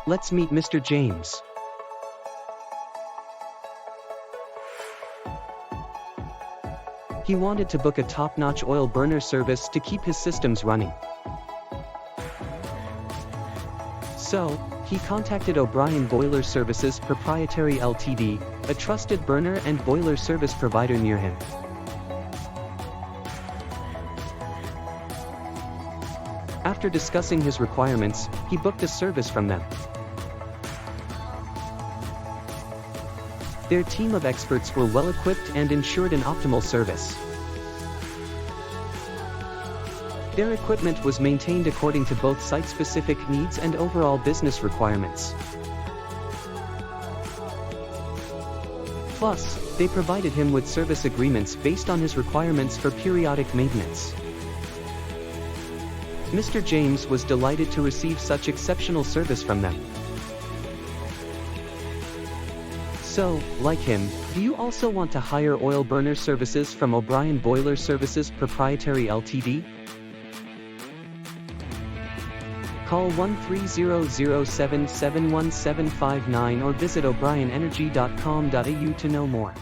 Let's meet Mr. James. He wanted to book a top-notch oil burner service to keep his systems running. So, he contacted O'Brien Boiler Services Proprietary Ltd., a trusted burner and boiler service provider near him. After discussing his requirements, he booked a service from them. Their team of experts were well-equipped and ensured an optimal service. Their equipment was maintained according to both site-specific needs and overall business requirements. Plus, they provided him with service agreements based on his requirements for periodic maintenance. Mr. James was delighted to receive such exceptional service from them. So, like him, do you also want to hire oil burner services from O'Brien Boiler Services Proprietary Ltd? Call 1-300-771-759 or visit o'brienenergy.com.au to know more.